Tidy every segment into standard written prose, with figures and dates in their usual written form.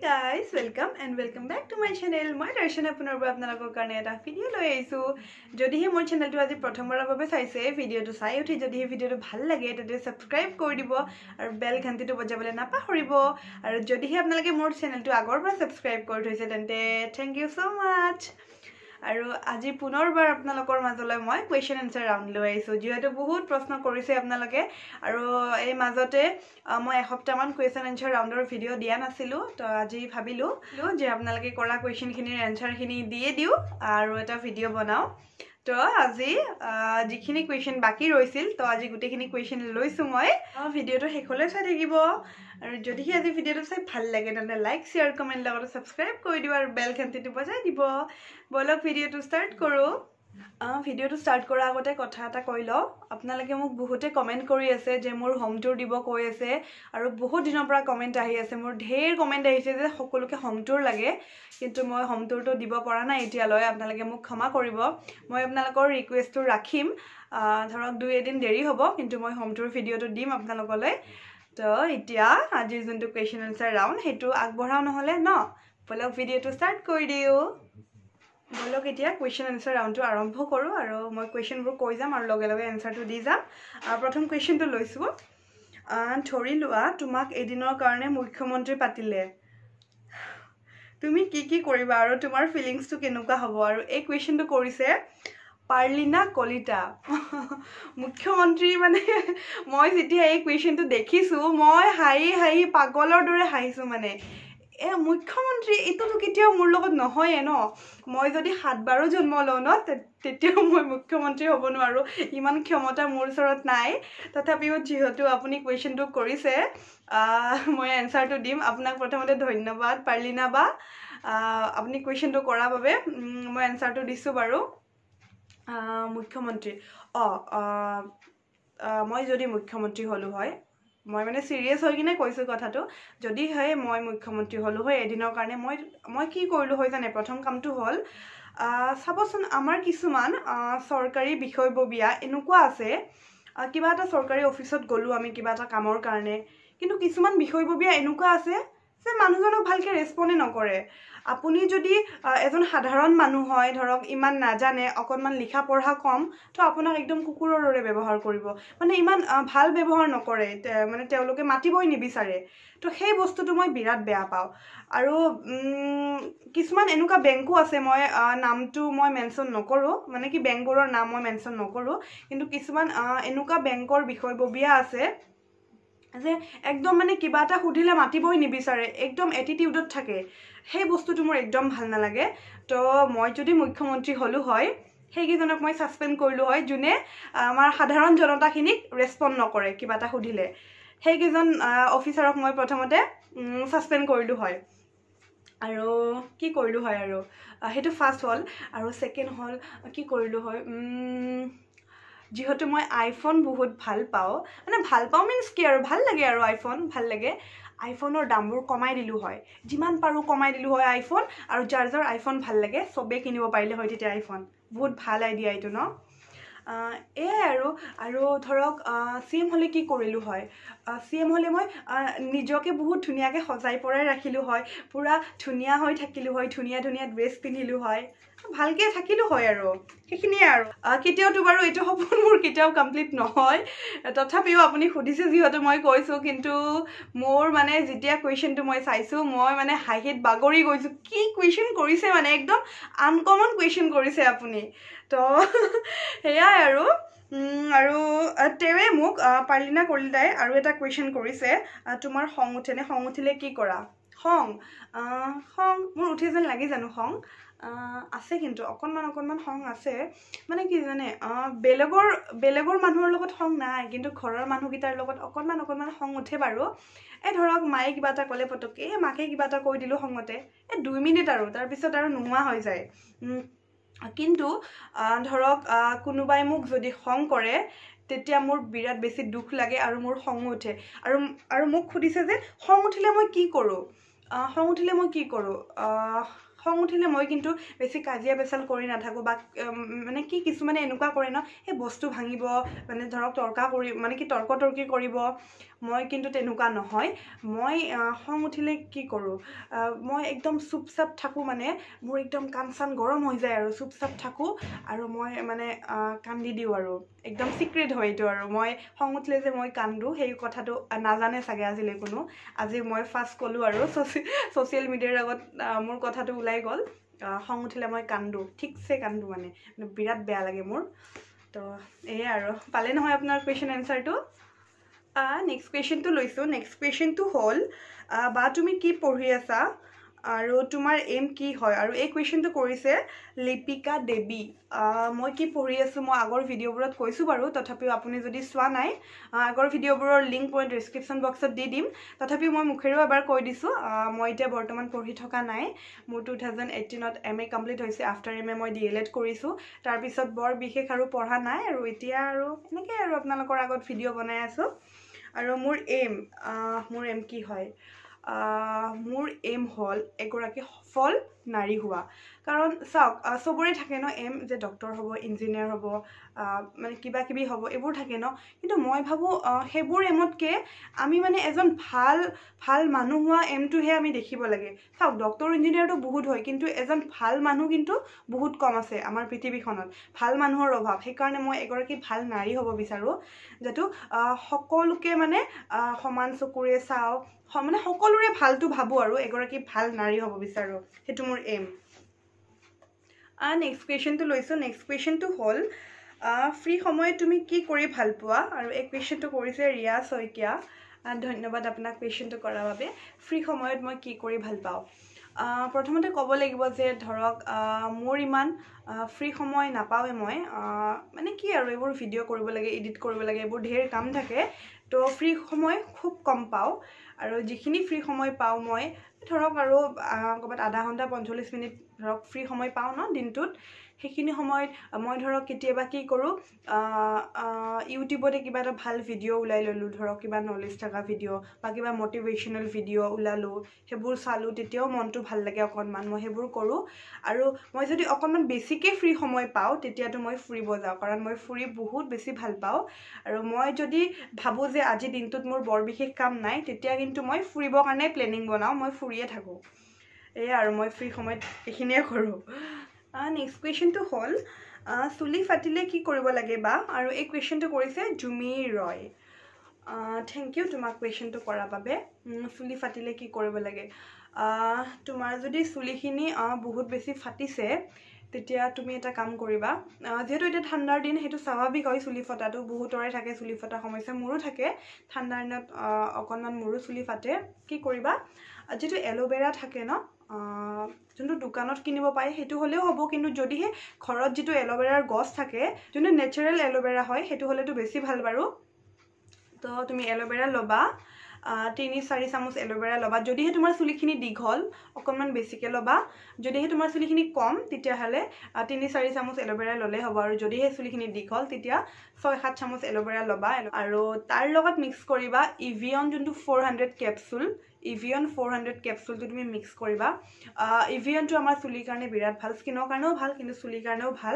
guys, welcome back to my channel. মই দৰ্শনা পুনৰবাৰ আপোনালোকৰ কাৰণে এটা ভিডিও লৈ আহিছো। যদিহে মোৰ চেনেলটো আজি প্ৰথমবাৰৰ বাবে চাইছে, ভিডিওটো চাই উঠি যদিহে ভিডিওটো ভাল লাগে তেন্তে সাবস্ক্ৰাইব কৰি দিব আৰু বেল ঘণ্টিটো বজাবলৈ নাপাহৰিব। আৰু যদিহে আপোনালোকে মোৰ চেনেলটো আগৰ পৰা সাবস্ক্ৰাইব কৰি থৈছে তেন্তে থ্যাংক ইউ সো মাচ। আৰু আজি পুনৰবাৰ আপোনালোকৰ মাজলৈ মই কোৱেশ্চন আনসাৰ ৰাউণ্ড লৈ আহিছো। যেহেতু বহুত প্ৰশ্ন কৰিছে আপোনালোকে আৰু এই মাজতে মই এসপ্তাহমান কোৱেশ্চন আনসাৰ ৰাউণ্ডৰ ভিডিও দিয়া নাছিলো, তো আজি ভাবিলো যে আপোনালোকে কৰা কোৱেশ্চনখিনিৰ আনসাৰখিনি দিয়ে দিও আৰু এটা ভিডিও বনাও। তো আজি যিখিনি কোৱেশ্চন বাকি ৰৈছিল, তো আজি গোটেইখিনি কোৱেশ্চন লৈছো। মই ভিডিওটো শেষলৈ চাই থাকিব আৰু যদিহে আজি ভিডিওটো চাই ভাল লাগে তেন্তে লাইক শেয়াৰ কমেন্ট লগতে সাবস্ক্ৰাইব কৰি দিব আৰু বেল ঘণ্টিটো বজাই দিব। বলক ভিডিওটো স্টাৰ্ট কৰো। ভিডিওটো স্টাৰ্ট কৰাৰ আগতে কথা এটা কৈ লও, আপোনালোকে মোক বহুতে কমেন্ট কৰি আছে যে মোৰ হোম টুৰ দিব কৈ আছে আৰু বহুত দিনৰ পৰা কমেন্ট আহি আছে। মোৰ ঢেৰ কমেন্ট আহিছে যে সকলোকে হোম টুৰ লাগে, কিন্তু মই হোম টুৰটো দিব পৰা নাই এতিয়ালৈ। আপোনালোকে মোক ক্ষমা কৰিব। মই আপোনালোকৰ ৰিকুৱেষ্টটো ৰাখিম, ধৰক 2 এদিন দেৰি হ'ব, কিন্তু মই হোম টুৰ ভিডিওটো দিম আপোনালোকলৈ। তো এতিয়া আজিৰ যোনটো কোৱেশ্চন আনসাৰ ৰাউণ্ড সেইটো আগবঢ়াও নহলে ন, বলক ভিডিওটো স্টাৰ্ট কৰি দিও। বলক এতিয়া কোৱেশ্চন আনসাৰ ৰাউণ্ডটো আৰম্ভ কৰো আৰু মই কোৱেশ্চনবোৰ কৈ যাম আৰু লগে লগে এনসাৰটো দি যাম। প্ৰথম কোৱেশ্চনটো লৈছো, ধৰি লোৱা তোমাক এদিনৰ কাৰণে মুখ্যমন্ত্ৰী পাতিলে, তুমি কি কৰিবা আৰু তোমাৰ ফিলিংছটো কেনেকুৱা হ'ব? আৰু এই কোৱেশ্চনটো কৰিছে পাৰ্লিনা কলিতা। মুখ্যমন্ত্ৰী মানে মই যেতিয়া এই কোৱেশ্চনটো দেখিছো মই হাঁহি পাগলৰ দৰে হাঁহিছো। মানে মুখ্যমন্ত্ৰী এইটোতো কেতিয়াও মোৰ লগত নহয়ে ন। মই যদি 7 বাৰো জন্ম লওঁ ন তেতিয়াও মই মুখ্যমন্ত্ৰী হ'ব নোৱাৰো, ইমান ক্ষমতা মোৰ ওচৰত নাই। তথাপিও যেহেতু আপুনি কোৱেশ্চনটো কৰিছে মই এনসাৰটো দিম। আপোনাক প্ৰথমতে ধন্যবাদ পাৰ্লিনা বা, আপুনি কোৱেশ্চনটো কৰাৰ বাবে। মই এনসাৰটো দিছো বাৰু। মুখ্যমন্ত্ৰী মই যদি মুখ্যমন্ত্ৰী হলো হয়, মই মানে সিৰিয়াস হৈ কিনে কৈছো কথাটো, যদি হয় মই মুখ্যমন্ত্ৰী হলো হয় এদিনৰ কাৰণে মই কি কৰিলো হয় জানে? প্ৰথম কামটো হ'ল চাবচোন আমাৰ কিছুমান চৰকাৰী বিষয়ববীয়া এনেকুৱা আছে, কিবা এটা চৰকাৰী অফিচত গলো আমি কিবা এটা কামৰ কাৰণে, কিন্তু কিছুমান বিষয়ববীয়া এনেকুৱা আছে যে মানুহজনক ভালকে ৰেসপন্ডে নকৰে। আপুনি যদি এজন সাধাৰণ মানুহ হয়, ধৰক ইমান নাজানে, অকনমান লিখা পঢ়া কম, তো আপোনাক একদম কুকুৰৰ দৰে ব্যৱহাৰ কৰিব, মানে ইমান ভাল ব্যৱহাৰ নকৰে, মানে তেওঁলোকে মাতিবই নিবিচাৰে। তো সেই বস্তুটো মই বিৰাট বেয়া পাওঁ। আৰু কিছুমান এনেকুৱা বেংকো আছে, মই নামটো মই মেনশন নকৰো, মানে কি বেংকবোৰৰ নাম মই মেনশন নকৰো, কিন্তু কিছুমান এনেকুৱা বেংকৰ বিষয়ববীয়া আছে যে একদম মানে কিবা এটা সুধিলে মাতিবই নিবিচাৰে, একদম এটিটিউডত থাকে। সেই বস্তুটো মোৰ একদম ভাল নালাগে। তো মই যদি মুখ্যমন্ত্ৰী হলো হয় সেইকেইজনক মই সাসপেন্ড কৰিলো হয়, যোনে আমাৰ সাধাৰণ জনতাখিনিক ৰেসপন্ড নকৰে কিবা এটা সুধিলে। সেইকেইজন অফিচাৰক মই প্ৰথমতে সাসপেন্ড কৰিলো হয়। আৰু কি কৰিলো হয় আৰু সেইটো ফাৰ্ষ্ট হ'ল। আৰু সেকেন্ড হ'ল কি কৰিলো হয়, যেহেতু মই আইফোন বহুত ভাল পাওঁ, মানে ভাল পাওঁ মিন্স কি আৰু ভাল লাগে, আৰু আইফোন ভাল লাগে, আইফোনৰ দামবোৰ কমাই দিলো হয়, যিমান পাৰো কমাই দিলো হয় আইফোন। আৰু যাৰ আইফোন ভাল লাগে সবে কিনিব পাৰিলে হয় তেতিয়া আইফোন। বহুত ভাল আইডিয়া এইটো ন। আৰু ধৰক CM হলে কি কৰিলো হয়? CM হলে মই নিজকে বহুত ধুনীয়াকে সজাই পৰাই ৰাখিলো হয়, পুৰা ধুনীয়া হৈ থাকিলো হয়, ধুনীয়া ড্ৰেছ পিন্ধিলো হয়, ভালকে থাকিলো হয়। আৰু সেইখিনিয়ে আৰু কেতিয়াওতো বাৰু এইটো সপোন মোৰ কেতিয়াও কমপ্লিট নহয়। তথাপিও আপুনি সুধিছে যিহেতু মই কৈছো, কিন্তু মোৰ মানে যেতিয়া কুৱেশ্চনটো মই চাইছো মই মানে হাঁহিত বাগৰি গৈছো। কি কুৱেশ্চন কৰিছে, মানে একদম আনকমন কুৱেশ্চন কৰিছে আপুনি। তো সেয়াই আৰু তেৱে মোক পাৰ্লিনা কলিতাই আৰু এটা কুৱেশ্চন কৰিছে, তোমাৰ খং উঠেনে? খং উঠিলে কি কৰা? খং মোৰ উঠে যেন লাগি জানো? খং আছে, কিন্তু অকনমান খং আছে। মানে কি জানে, বেলেগৰ মানুহৰ লগত খং নাই, কিন্তু ঘৰৰ মানুহকেইটাৰ লগত অকনমান খং উঠে বাৰু। ধৰক মায়ে কিবা এটা ক'লে পটকে মাকে কিবা এটা কৈ দিলো খঙতে, 2 মিনিট আৰু তাৰপিছত আৰু নোহোৱা হৈ যায়। কিন্তু ধৰক কোনোবাই মোক যদি খং কৰে তেতিয়া মোৰ বিৰাট বেছি দুখ লাগে আৰু মোৰ খং উঠে। আৰু মোক সুধিছে যে খং উঠিলে মই কি কৰো? খং উঠিলে মই কিন্তু বেছি কাজিয়া পেচাল কৰি নাথাকো বা মানে কি কিছুমানে এনেকুৱা কৰে ন এই বস্তু ভাঙিব মানে ধৰক তৰ্ক-তৰ্কি কৰিব মই কিন্তু তেনেকুৱা নহয় মই খং উঠিলে কি কৰোঁ মই একদম চুপচাপ থাকো মানে মোৰ একদম কাণ চান গৰম হৈ যায় আৰু চুপচাপ থাকো আৰু মই মানে কান্দি দিওঁ আৰু একদম সিক্ৰেট হয় এইটো আৰু মই খং উঠিলে যে মই কান্দো সেই কথাটো নাজানে চাগে আজিলৈ কোনো আজি মই ফাৰ্ষ্ট ক'লো আৰু ছ'চিয়েল মিডিয়াৰ আগত মোৰ কথাটো ওলাই গ'ল খং উঠিলে মই কান্দো ঠিকছে কান্দো মানে বিৰাট বেয়া লাগে মোৰ তো এয়ে আৰু পালে নহয় আপোনাৰ কুৱেশ্যন এনচাৰটো নেক্সট কুৱেশ্যনটো লৈছোঁ নেক্সট কুৱেশ্যনটো হ'ল বা তুমি কি পঢ়ি আছা আৰু তোমাৰ এম কি হয় আৰু এই কুৱেশ্যনটো কৰিছে লিপিকা দেৱী মই কি পঢ়ি আছোঁ মই আগৰ ভিডিঅ'বোৰত কৈছোঁ বাৰু তথাপিও আপুনি যদি চোৱা নাই আগৰ ভিডিঅ'বোৰৰ লিংক মই ডেছক্ৰিপশ্যন বক্সত দি দিম তথাপিও মই মুখেৰেও এবাৰ কৈ দিছোঁ মই এতিয়া বৰ্তমান পঢ়ি থকা নাই মোৰ 2018ত MA কমপ্লিট হৈছে আফটাৰ MA মই DLED কৰিছোঁ তাৰপিছত বৰ বিশেষ আৰু পঢ়া নাই আৰু এতিয়া আৰু এনেকৈ আৰু আপোনালোকৰ আগত ভিডিঅ' বনাই আছোঁ আৰু মোৰ এম কি হয় মোৰ এম হ'ল এগৰাকী সফল নাৰী হোৱা কাৰণ চাওক চবৰে থাকে ন এম যে ডক্টৰ হ'ব ইঞ্জিনিয়াৰ হ'ব মানে কিবা কিবি হ'ব এইবোৰ থাকে ন কিন্তু মই ভাবোঁ সেইবোৰ এমতকৈ আমি মানে এজন ভাল মানুহ হোৱা এমটোহে আমি দেখিব লাগে চাওক ডক্টৰ ইঞ্জিনিয়াৰটো বহুত হয় কিন্তু এজন ভাল মানুহ কিন্তু বহুত কম আছে আমাৰ পৃথিৱীখনত ভাল মানুহৰ অভাৱ সেইকাৰণে মই এগৰাকী ভাল নাৰী হ'ব বিচাৰোঁ যাতে সকলোকে মানে সমান চকুৰে চাওঁ মানে সকলোৰে ভালটো ভাবোঁ আৰু এগৰাকী ভাল নাৰী হ'ব বিচাৰোঁ সেইটো মোৰ এম নেক্সট কুৱেশ্যনটো লৈছোঁ নেক্সট কুৱেশ্যনটো হ'ল ফ্ৰী সময়ত তুমি কি কৰি ভাল পোৱা আৰু এই কুৱেশ্যনটো কৰিছে ৰিয়া শইকীয়া ধন্যবাদ আপোনাক কুৱেশ্যনটো কৰাৰ বাবে ফ্ৰী সময়ত মই কি কৰি ভাল পাওঁ প্ৰথমতে ক'ব লাগিব যে ধৰক মোৰ ইমান ফ্ৰী সময় নাপাওঁৱে মই মানে কি আৰু এইবোৰ ভিডিঅ' কৰিব লাগে এডিট কৰিব লাগে এইবোৰ ঢেৰ কাম থাকে তো ফ্ৰী সময় খুব কম পাওঁ আৰু যিখিনি ফ্ৰী সময় পাওঁ মই ধৰক আৰু ক'ৰবাত আধা ঘণ্টা 45 মিনিট ধৰক ফ্ৰী সময় পাওঁ ন দিনটোত সেইখিনি সময়ত মই ধৰক কেতিয়াবা কি কৰোঁ ইউটিউবতে কিবা এটা ভাল ভিডিঅ' ওলাই ল'লোঁ ধৰক কিবা নলেজ থকা ভিডিঅ' বা কিবা মটিভেশ্যনেল ভিডিঅ' ওলালোঁ সেইবোৰ চালোঁ তেতিয়াও মনটো ভাল লাগে অকণমান মই সেইবোৰ কৰোঁ আৰু মই যদি অকণমান বেছিকৈ ফ্ৰী সময় পাওঁ তেতিয়াতো মই ফুৰিব যাওঁ কাৰণ মই ফুৰি বহুত বেছি ভাল পাওঁ আৰু মই যদি ভাবোঁ যে আজি দিনটোত মোৰ বৰ বিশেষ কাম নাই তেতিয়া কিন্তু মই ফুৰিবৰ কাৰণে প্লেনিং বনাওঁ মই ফুৰিয়ে থাকোঁ এয়া আৰু মই ফ্ৰী সময়ত এইখিনিয়ে কৰোঁ নেক্সট কুৱেশ্যনটো হ'ল চুলি ফাটিলে কি কৰিব লাগে বা আৰু এই কুৱেশ্যনটো কৰিছে জুমি ৰয় থেংক ইউ তোমাক কুৱেশ্যনটো কৰাৰ বাবে চুলি ফাটিলে কি কৰিব লাগে তোমাৰ যদি চুলিখিনি বহুত বেছি ফাটিছে তেতিয়া তুমি এটা কাম কৰিবা যেহেতু এতিয়া ঠাণ্ডাৰ দিন সেইটো স্বাভাৱিক হয় চুলি ফটাটো বহুতৰে থাকে চুলি ফটা সমস্যা মোৰো থাকে ঠাণ্ডাৰ দিনত অকণমান মোৰো চুলি ফাটে কি কৰিবা যিটো এল'ভেৰা থাকে ন যোনটো দোকানত কিনিব পায় সেইটো হ'লেও হ'ব কিন্তু যদিহে ঘৰত যিটো এল'ভেৰাৰ গছ থাকে যোনটো নেচাৰেল এল'ভেৰা হয় সেইটো হ'লেতো বেছি ভাল বাৰু তো তুমি এল'ভেৰা ল'বা 3-4 চামুচ এল'ভেৰা ল'বা যদিহে তোমাৰ চুলিখিনি দীঘল অকণমান বেছিকৈ ল'বা যদিহে তোমাৰ চুলিখিনি কম তেতিয়াহ'লে 3-4 চামুচ এল'ভেৰা ল'লে হ'ব আৰু যদিহে চুলিখিনি দীঘল তেতিয়া 6-7 চামুচ এল'ভেৰা ল'বা আৰু তাৰ লগত মিক্স কৰিবা ইভিয়ন যোনটো 400 কেপচুল ইভিয়ন 400 কেপচুলটো তুমি মিক্স কৰিবা ইভিয়নটো আমাৰ চুলিৰ কাৰণে বিৰাট ভাল স্কিনৰ কাৰণেও ভাল কিন্তু চুলিৰ কাৰণেও ভাল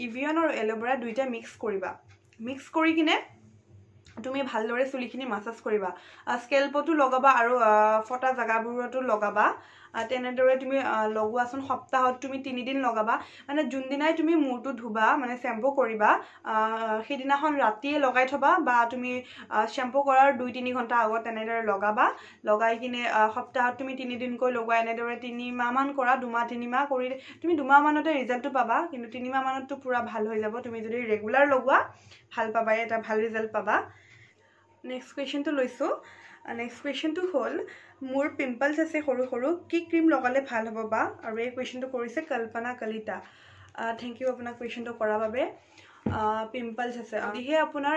ইভিয়ন আৰু এল'ভেৰা দুইটা মিক্স কৰিবা মিক্স কৰি কিনে তুমি ভালদৰে চুলিখিনি মাছাজ কৰিবা স্কেল্পতো লগাবা আৰু ফটা জাগাবোৰতো লগাবা তেনেদৰে তুমি লগোৱাচোন সপ্তাহত তুমি 3 দিন লগাবা মানে যোনদিনাই তুমি মূৰটো ধুবা মানে শ্যাম্পু কৰিবা সেইদিনাখন ৰাতিয়ে লগাই থবা বা তুমি শ্যাম্পু কৰাৰ 2-3 ঘণ্টা আগত তেনেদৰে লগাবা লগাই কিনে সপ্তাহত তুমি 3 দিনকৈ লগোৱা এনেদৰে 3 মাহমান কৰা 2-3 মাহ কৰি তুমি 2 মাহ মানতে ৰিজাল্টটো পাবা কিন্তু 3 মাহ মানততো পুৰা ভাল হৈ যাব তুমি যদি ৰেগুলাৰ লগোৱা ভাল পাবা এটা ভাল ৰিজাল্ট পাবা নেক্সট কুৱেশ্যনটো লৈছোঁ নেক্সট কুৱেশ্যনটো হ'ল মোৰ পিম্পলছ আছে সৰু সৰু কি ক্ৰীম লগালে ভাল হ'ব বা আৰু এই কুৱেশ্যনটো কৰিছে কল্পনা কলিতা থেংক ইউ আপোনাক কুৱেশ্যনটো কৰাৰ বাবে পিম্পলছ আছে যদিহে আপোনাৰ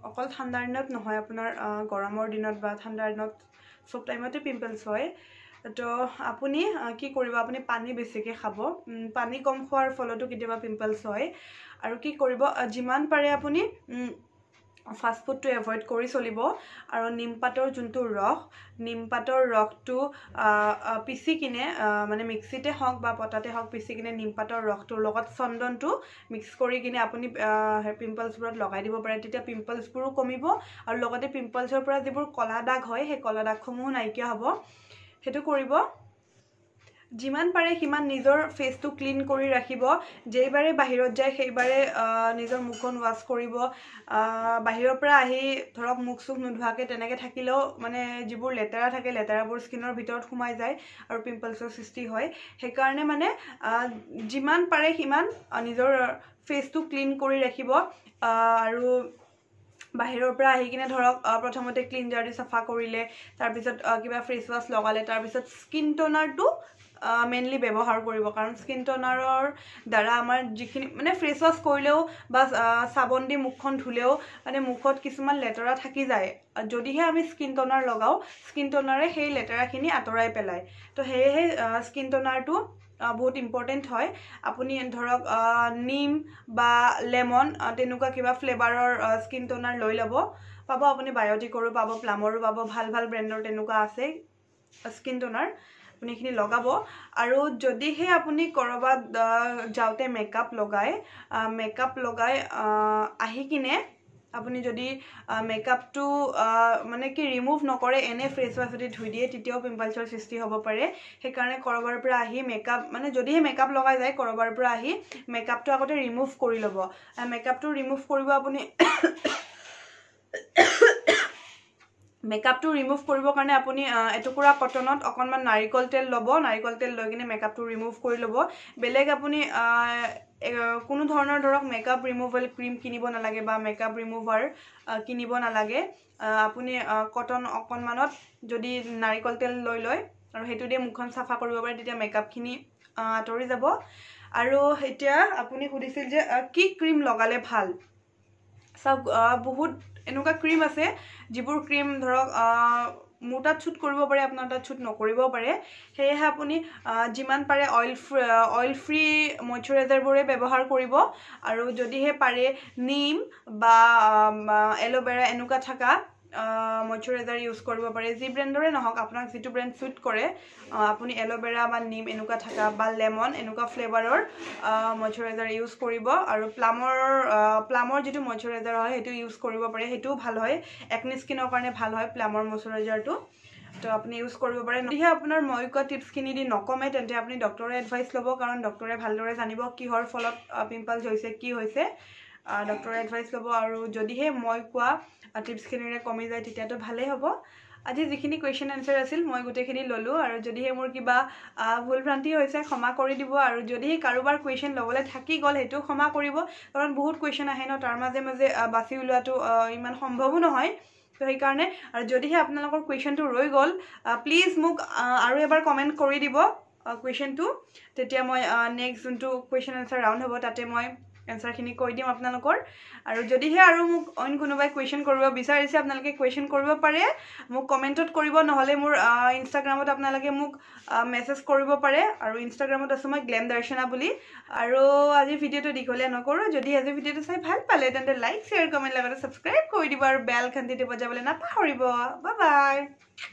অকল ঠাণ্ডাৰ দিনত নহয় আপোনাৰ গৰমৰ দিনত বা ঠাণ্ডাৰ দিনত চব টাইমতে পিম্পলছ হয় তো আপুনি কি কৰিব আপুনি পানী বেছিকৈ খাব পানী কম খোৱাৰ ফলতো কেতিয়াবা পিম্পলছ হয় আৰু কি কৰিব যিমান পাৰে আপুনি ফাষ্ট ফুডটো এভয়েড কৰি চলিব আৰু নিমপাতৰ যোনটো ৰস নিমপাতৰ ৰসটো পিচি কিনে মানে মিক্সিতে হওক বা পটাতে হওক পিচি কিনে নিমপাতৰ ৰসটোৰ লগত চন্দনটো মিক্স কৰি কিনে আপুনি পিম্পলছবোৰত লগাই দিব পাৰে তেতিয়া পিম্পলছবোৰো কমিব আৰু লগতে পিম্পলছৰ পৰা যিবোৰ কলা দাগ হয় সেই কলা দাগসমূহ নাইকিয়া হ'ব সেইটো কৰিব যিমান পাৰে সিমান নিজৰ ফেসটো ক্লিন কৰি ৰাখিব যেইবাৰে বাহিৰত যায় সেইবাৰে নিজৰ মুখখন ওয়াশ কৰিব বাহিৰৰ পৰা আহি ধৰক মুখ সুখ নুধুৱাকে তেনেকে থাকিলেও মানে যিবোৰ লেতেৰা থাকে লেতেৰাবোৰ স্কিনৰ ভিতৰত সোমাই যায় আৰু পিম্পলছৰ সৃষ্টি হয় সেইকাৰণে মানে যিমান পাৰে সিমান নিজৰ ফেসটো ক্লিন কৰি ৰাখিব আৰু বাহিৰৰ পৰা আহি কিনে ধৰক প্ৰথমতে ক্লিনজাৰ দি সাফা কৰিলে তাৰ পিছত কিবা ফেস ওয়াশ লগালে তাৰ পিছত স্কিন টোনাৰটো মেইনলি ব্যৱহাৰ কৰিব কাৰণ স্কিন টোনাৰৰ দ্বাৰা আমাৰ যিখিনি মানে ফেস ওয়াশ কৰিলেও বা সাবন দি মুখখন ধুলেও মানে মুখত কিছুমান লেতেৰা থাকি যায় যদিহে আমি স্কিন টোনাৰ লগাও স্কিন টোনাৰে সেই লেতেৰাখিনি আঁতৰাই পেলায় তো সেয়েহে স্কিন টোনাৰটো বহুত ইম্পৰ্টেন্ট হয় আপুনি ধৰক নিম বা লেমন তেনেকুৱা কিবা ফ্লেভাৰৰ স্কিন টোনাৰ লৈ ল'ব পাব আপুনি বায়োটিকৰো পাব প্লামৰো পাব ভাল ভাল ব্ৰেণ্ডৰ তেনেকুৱা আছে স্কিন টোনাৰ আপুনি খিনি লগাব আৰু যদিহে আপুনি কৰবাত যাওতে মেকআপ লগাই আহি কিনে আপুনি যদি মেকআপটো মানে কি ৰিমুভ নকৰে এনে ফেস ওয়াশ যদি ধুই দিয়ে তেতিয়াও পিম্পলছৰ সৃষ্টি হ'ব পাৰে সেইকাৰণে কৰবাৰ পৰা আহি মেকআপ মানে যদিহে মেকআপ লগাই যায় কৰবাৰ পৰা আহি মেকআপটো আগতে ৰিমুভ কৰি ল'ব মেকআপটো ৰিমুভ কৰিব আপুনি মেকআপটো ৰিমুভ কৰিবৰ কাৰণে আপুনি এটুকুৰা কটনত অকনমান নাৰিকল তেল ল'ব নাৰিকল তেল লৈ কিনে মেকআপটো ৰিমুভ কৰি ল'ব বেলেগ আপুনি কোনো ধৰণৰ ধৰক মেকআপ ৰিমুভেল ক্ৰীম কিনিব নালাগে বা মেকআপ ৰিমুভাৰ কিনিব নালাগে আপুনি কটন অকনমানত যদি নাৰিকল তেল লৈ লয় আৰু হেতু দিয়ে মুখখন সাফা কৰিব পাৰে তেতিয়া মেকআপখিনি আঁতৰি যাব আৰু এতিয়া আপুনি সুধিছিল যে কি ক্ৰীম লগালে ভাল সব বহুত এনেকুৱা ক্ৰীম আছে যিবোৰ ক্ৰীম ধৰক মোৰ তাত শুট কৰিব পাৰে আপোনাৰ তাত শুট নকৰিব পাৰে সেয়েহে আপুনি যিমান পাৰে অইল ফ্ৰী ময়শ্চাৰাইজাৰ বোৰে ব্যৱহাৰ কৰিব আৰু যদিহে পাৰে নিম বা এলোভেৰা এনেকুৱা থাকা ময়শ্চাৰাইজাৰ ইউজ কৰিব পাৰে যি ব্ৰেণ্ডৰে নহওক আপোনাক যেটো ব্ৰেণ্ড সুট কৰে আপুনি এলোভেৰা বা নিম এনেকুৱা থাকা বা লেমন এনেকুৱা ফ্লেভাৰৰ ময়শ্চাৰাইজাৰ ইউজ কৰিব আৰু প্লামৰ যেটো ময়শ্চাৰাইজাৰ হয় হেতু ইউজ কৰিব পাৰে হেতু ভাল হয় একনি স্কিনৰ কাৰণে ভাল হয় প্লামৰ ময়শ্চাৰাইজাৰটো তো আপুনি ইউজ কৰিব পাৰে যদিহে আপোনাৰ মই কোৱা টিপছখিনি দি নকমে তেন্তে আপুনি ডক্টৰৰ এডভাইস ল'ব কাৰণ ডক্টৰে ভালদৰে জানিব কিহৰ ফলত পিম্পলছ হৈছে কি হৈছে ডক্টৰৰ এডভাইস ল'ব আৰু যদিহে মই কোৱা টিপছখিনিৰে কমি যায় তেতিয়াতো ভালেই হ'ব আজি যিখিনি কোৱেশ্চন আনসাৰ আছিল মই গুটেখিনি ললো আৰু যদিহে মোৰ কিবা ভুল ভ্ৰান্তি হৈছে ক্ষমা কৰি দিব আৰু যদিহে কাৰোবাৰ কোৱেশ্চন লবলৈ থাকি গল হেতু ক্ষমা কৰিব কাৰণ বহুত কোৱেশ্চন আহে ন তাৰ মাজে মাজে বাছি উলোৱাটো ইমান সম্ভৱো নহয় তো সেই কাৰণে আৰু যদিহে আপোনালোকৰ কোৱেশ্চনটো ৰৈ গল প্লিজ মোক আৰু এবাৰ কমেন্ট কৰি দিব কোৱেশ্চনটো তেতিয়া মই নেক্সট যোনটো কোৱেশ্চন আনসাৰ ৰাউন্ড হ'ব তাতে মই answer খিনি কৈ দিম আপোনালোকৰ আৰু যদিহে আৰু মোক অইন কোনোবাই কোৱেশ্চন কৰিব বিচাৰিছে আপোনালোকে কোৱেশ্চন কৰিব পাৰে মোক কমেন্টত কৰিব নহলে মোৰ ইনষ্টাগ্ৰামত আপোনালোকে মোক মেছেজ কৰিব পাৰে আৰু ইনষ্টাগ্ৰামত আছে মই গ্লেম দৰ্শনা বুলি আৰু আজি ভিডিওটো দীঘলীয়া নকৰো যদি আজি ভিডিওটো চাই ভাল পালে তেন্তে লাইক শেয়াৰ কমেন্ট লগতে সাবস্ক্ৰাইব কৰি দিব আৰু বেল ঘণ্টিটো বজাবলৈ নাপাহৰিব বাই বাই